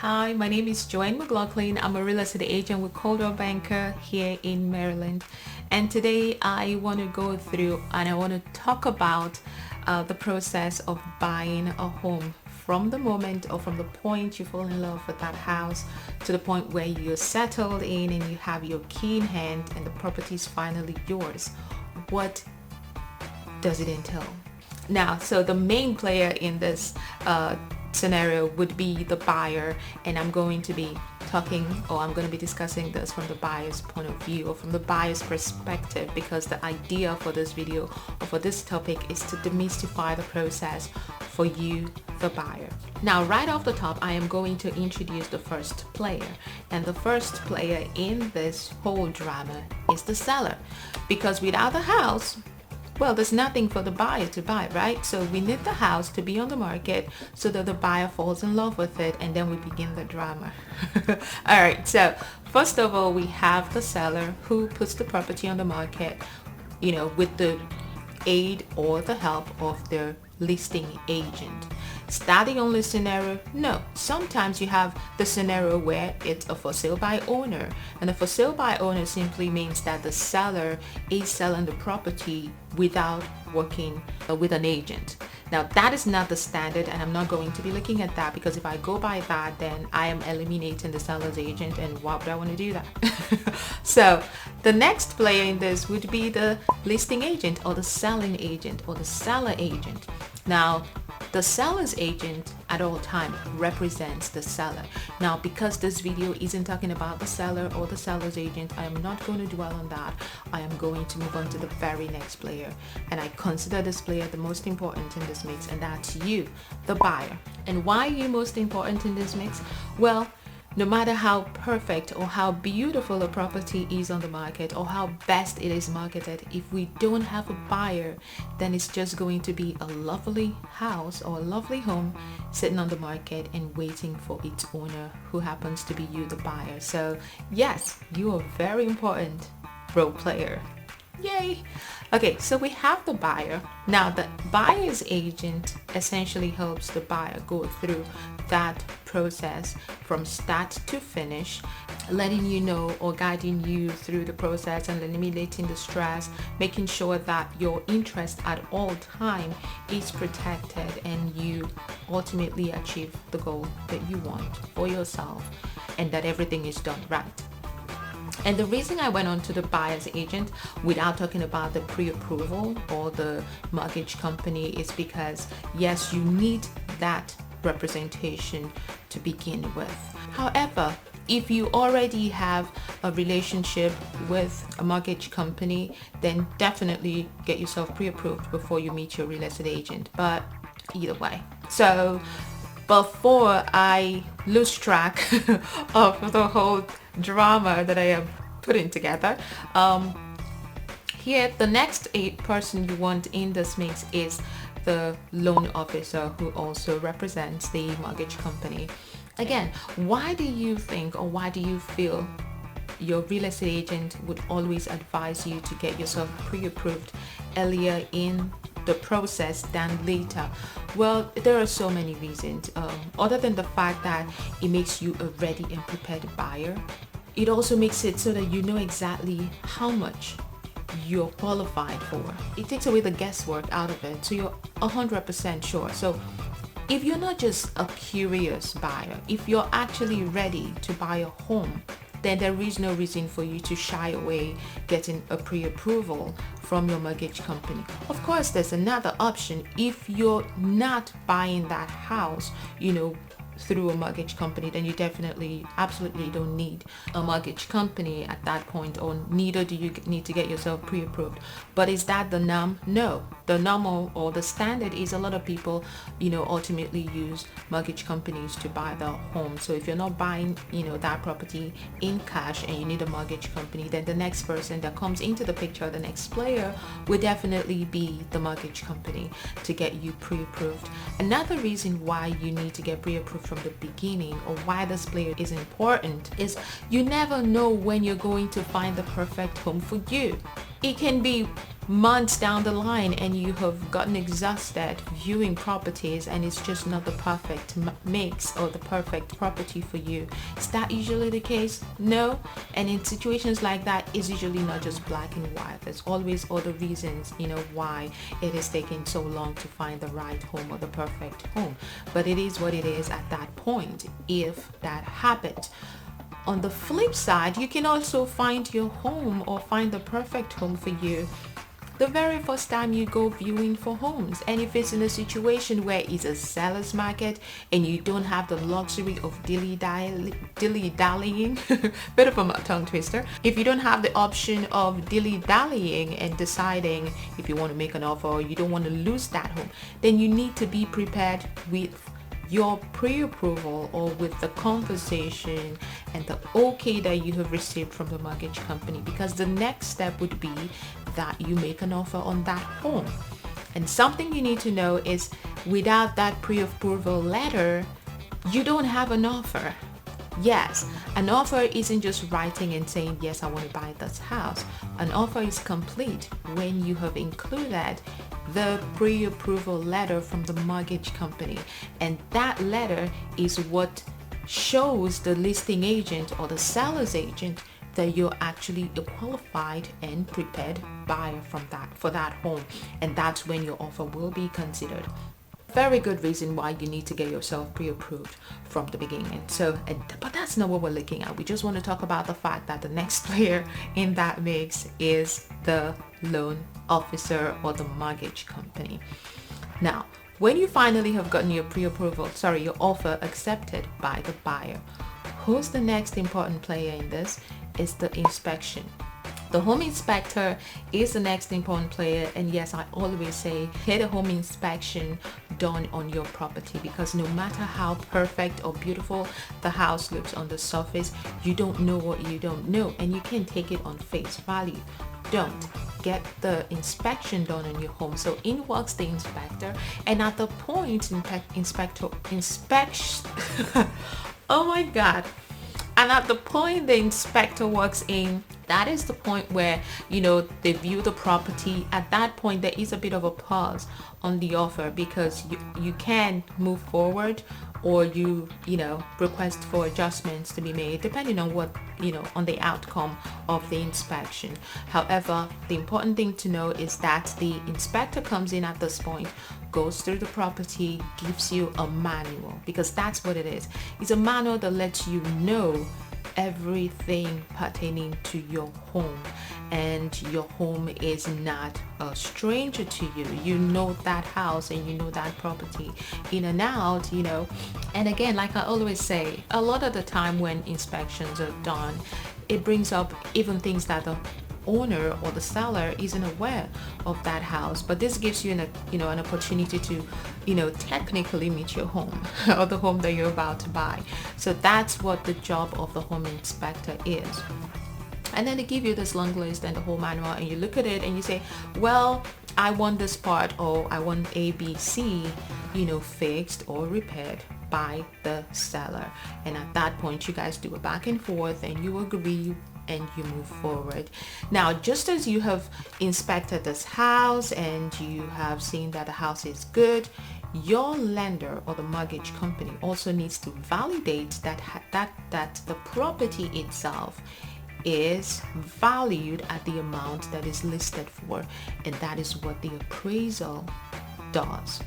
Hi, my name is Joanne McLaughlin. I'm a real estate agent with Coldwell Banker here in Maryland. And today I want to go through and I want to talk about the process of buying a home from the moment or from the point you fall in love with that house to the point where you're settled in and you have your key in hand and the property is finally yours. What does it entail? Now, so the main player in this scenario would be the buyer, and I'm going to be discussing this from the buyer's point of view or from the buyer's perspective, because the idea for this video or for this topic is to demystify the process for you, the buyer. Now, right off the top, I am going to introduce the first player, and the first player in this whole drama is the seller, because without the house, well, there's nothing for the buyer to buy, right? So we need the house to be on the market so that the buyer falls in love with it, and then we begin the drama. All right, so first of all, we have the seller who puts the property on the market, with the aid or the help of their listing agent. Is that the only scenario? No. Sometimes you have the scenario where it's a for sale by owner, and a for sale by owner simply means that the seller is selling the property without working with an agent. Now, that is not the standard, and I'm not going to be looking at that, because if I go by that, then I am eliminating the seller's agent, and why would I want to do that? So the next player in this would be the listing agent or the selling agent or the seller agent. Now, the seller's agent at all times represents the seller. Now, because this video isn't talking about the seller or the seller's agent, I am not going to dwell on that. I am going to move on to the very next player, and I consider this player the most important in this mix, and that's you, the buyer. And why are you most important in this mix? Well, no matter how perfect or how beautiful a property is on the market or how best it is marketed, if we don't have a buyer, then it's just going to be a lovely house or a lovely home sitting on the market and waiting for its owner, who happens to be you, the buyer. So yes, you are very important role player. Yay! Okay, so we have the buyer. Now, the buyer's agent essentially helps the buyer go through that process from start to finish, letting you know or guiding you through the process and eliminating the stress, making sure that your interest at all time is protected and you ultimately achieve the goal that you want for yourself, and that everything is done right. And the reason I went on to the buyer's agent without talking about the pre-approval or the mortgage company is because, yes, you need that representation to begin with. However, if you already have a relationship with a mortgage company, then definitely get yourself pre-approved before you meet your real estate agent. But either way. So before I lose track of the whole drama that I am putting together, here the next person you want in this mix is the loan officer, who also represents the mortgage company. Again, why do you think or why do you feel your real estate agent would always advise you to get yourself pre-approved earlier in the process than later? Well, there are so many reasons. Other than the fact that it makes you a ready and prepared buyer, it also makes it so that you know exactly how much you're qualified for. It takes away the guesswork out of it, so you're 100% sure. So if you're not just a curious buyer, if you're actually ready to buy a home, then there is no reason for you to shy away getting a pre-approval from your mortgage company. Of course, there's another option. If you're not buying that house, through a mortgage company, then you definitely absolutely don't need a mortgage company at that point, or neither do you need to get yourself pre-approved. But is that the norm? No. The normal or the standard is a lot of people ultimately use mortgage companies to buy their home. So if you're not buying that property in cash and you need a mortgage company, then the next person that comes into the picture, the next player, would definitely be the mortgage company to get you pre-approved. Another reason why you need to get pre-approved from the beginning, or why this player is important, is you never know when you're going to find the perfect home for you. It can be months down the line and you have gotten exhausted viewing properties and it's just not the perfect mix or the perfect property for you. Is that usually the case? No. And in situations like that, it's usually not just black and white. There's always other reasons, why it is taking so long to find the right home or the perfect home. But it is what it is at that point if that happens. On the flip side, you can also find your home or find the perfect home for you the very first time you go viewing for homes. And if it's in a situation where it's a seller's market and you don't have the luxury of dilly-dallying, bit of a tongue twister, if you don't have the option of dilly-dallying and deciding if you want to make an offer or you don't want to lose that home, then you need to be prepared with your pre-approval or with the conversation and the okay that you have received from the mortgage company, because the next step would be that you make an offer on that home. And something you need to know is without that pre-approval letter, you don't have an offer. Yes, an offer isn't just writing and saying, yes, I want to buy this house. An offer is complete when you have included the pre-approval letter from the mortgage company. And that letter is what shows the listing agent or the seller's agent that you're actually a qualified and prepared buyer for that home. And that's when your offer will be considered. Very good reason why you need to get yourself pre-approved from the beginning. But that's not what we're looking at. We just want to talk about the fact that the next player in that mix is the loan officer or the mortgage company. Now, when you finally have gotten your your offer accepted by the buyer, who's the next important player in this? Is the inspection. The home inspector is the next important player, and yes, I always say get a home inspection done on your property, because no matter how perfect or beautiful the house looks on the surface, you don't know what you don't know, and you can't take it on face value. Don't get the inspection done on your home. So in works the inspector, and at the point oh my god. And at the point the inspector walks in, that is the point where, they view the property. At that point, there is a bit of a pause on the offer, because you can move forward or you request for adjustments to be made depending on what, on the outcome of the inspection. However, the important thing to know is that the inspector comes in at this point, goes through the property, gives you a manual, because that's what it is. It's a manual that lets you know everything pertaining to your home, and your home is not a stranger to you. You know that house and you know that property in and out, And again, like I always say, a lot of the time when inspections are done, it brings up even things that the owner or the seller isn't aware of that house, but this gives you an opportunity to technically meet your home or the home that you're about to buy. So that's what the job of the home inspector is. And then they give you this long list and the whole manual, and you look at it and you say, well, I want this part, or I want ABC fixed or repaired by the seller. And at that point you guys do a back and forth and you agree and you move forward. Now, just as you have inspected this house and you have seen that the house is good, your lender or the mortgage company also needs to validate that the property itself is valued at the amount that is listed for, and that is what the appraisal does.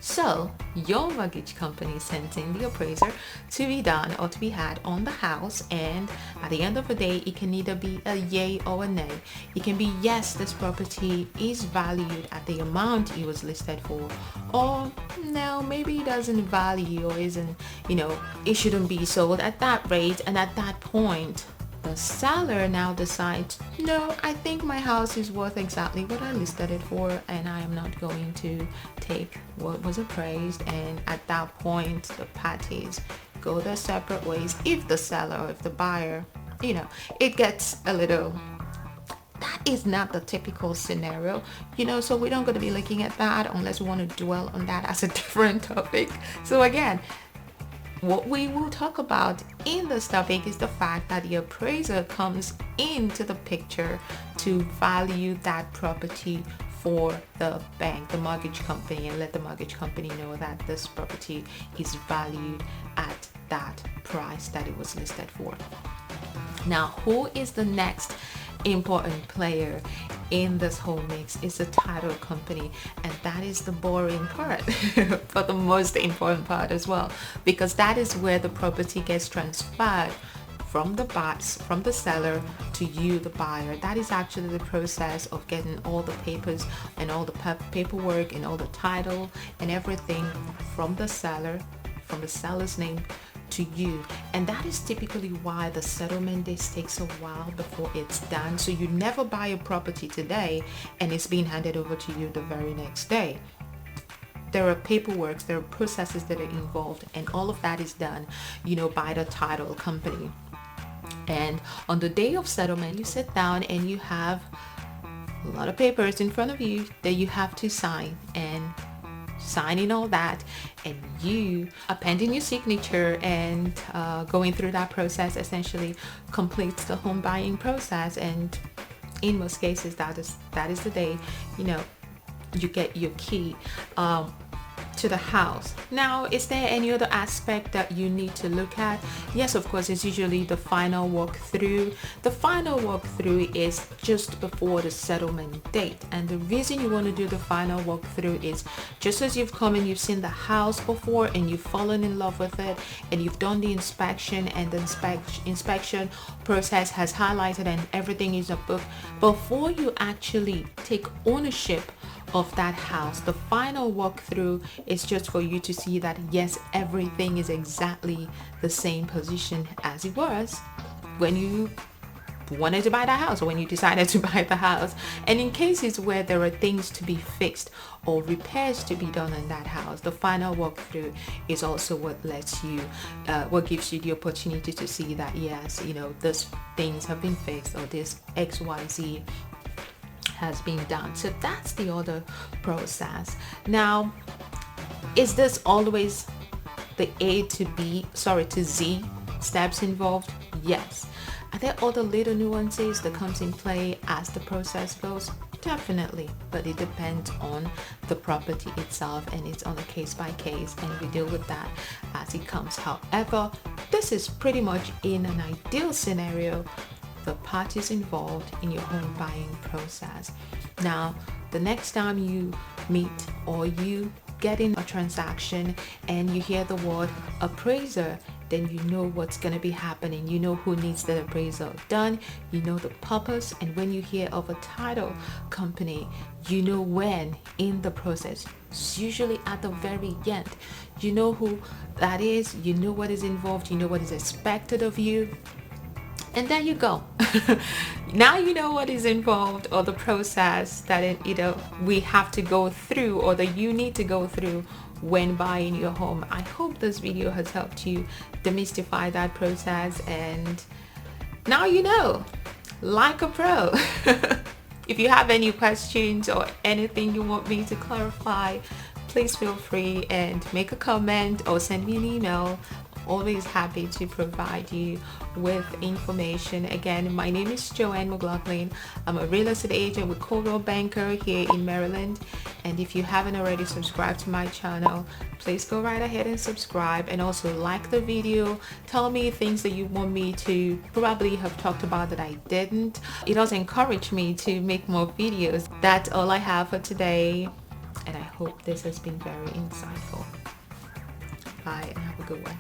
So your mortgage company sends in the appraiser to be done or to be had on the house, and at the end of the day, it can either be a yay or a nay. It can be yes, this property is valued at the amount it was listed for, or no, maybe it doesn't value or isn't, it shouldn't be sold at that rate. And at that point, the seller now decides, no, I think my house is worth exactly what I listed it for, and I am not going to take what was appraised. And at that point, the parties go their separate ways. If the seller or if the buyer, it gets a little, that is not the typical scenario, so we're not going to be looking at that unless we want to dwell on that as a different topic. So again, what we will talk about in this topic is the fact that the appraiser comes into the picture to value that property for the bank, the mortgage company, and let the mortgage company know that this property is valued at that price that it was listed for. Now, who is the next important player in this whole mix? Is the title company, and that is the boring part but the most important part as well, because that is where the property gets transferred from the seller to you, the buyer. That is actually the process of getting all the papers and all the paperwork and all the title and everything from the seller's name to you. And that is typically why the settlement days takes a while before it's done. So you never buy a property today and it's being handed over to you the very next day. There are paperwork, there are processes that are involved, and all of that is done, by the title company. And on the day of settlement, you sit down and you have a lot of papers in front of you that you have to sign, and signing all that, and you appending your signature and going through that process essentially completes the home buying process. And in most cases, that is the day you get your key to the house. Now, is there any other aspect that you need to look at? Yes, of course, it's usually the final walkthrough. The final walkthrough is just before the settlement date, and the reason you want to do the final walkthrough is just as you've come and you've seen the house before and you've fallen in love with it, and you've done the inspection, and the inspection process has highlighted and everything is a book. Before you actually take ownership of that house, the final walkthrough is just for you to see that yes, everything is exactly the same position as it was when you wanted to buy the house, or when you decided to buy the house. And in cases where there are things to be fixed or repairs to be done in that house, the final walkthrough is also what lets you what gives you the opportunity to see that yes, these things have been fixed, or this XYZ has been done. So that's the other process. Now, is this always the to Z steps involved? Yes. Are there other little nuances that comes in play as the process goes? Definitely, but it depends on the property itself, and it's on a case by case, and we deal with that as it comes. However, this is pretty much in an ideal scenario the parties involved in your home buying process. Now, the next time you meet or you get in a transaction and you hear the word appraiser, then you know what's going to be happening. You know who needs the appraisal done. You know the purpose. And when you hear of a title company, you know when in the process. It's usually at the very end. You know who that is. You know what is involved. You know what is expected of you. And there you go. Now you know what is involved, or the process that we have to go through, or that you need to go through when buying your home. I hope this video has helped you demystify that process, and now you know, like a pro. If you have any questions or anything you want me to clarify, please feel free and make a comment or send me an email. Always happy to provide you with information. Again, my name is Joanne McLaughlin. I'm a real estate agent with Coldwell Banker here in Maryland. And if you haven't already subscribed to my channel, please go right ahead and subscribe, and also like the video. Tell me things that you want me to probably have talked about that I didn't. It does encourage me to make more videos. That's all I have for today, and I hope this has been very insightful. Bye, and have a good one.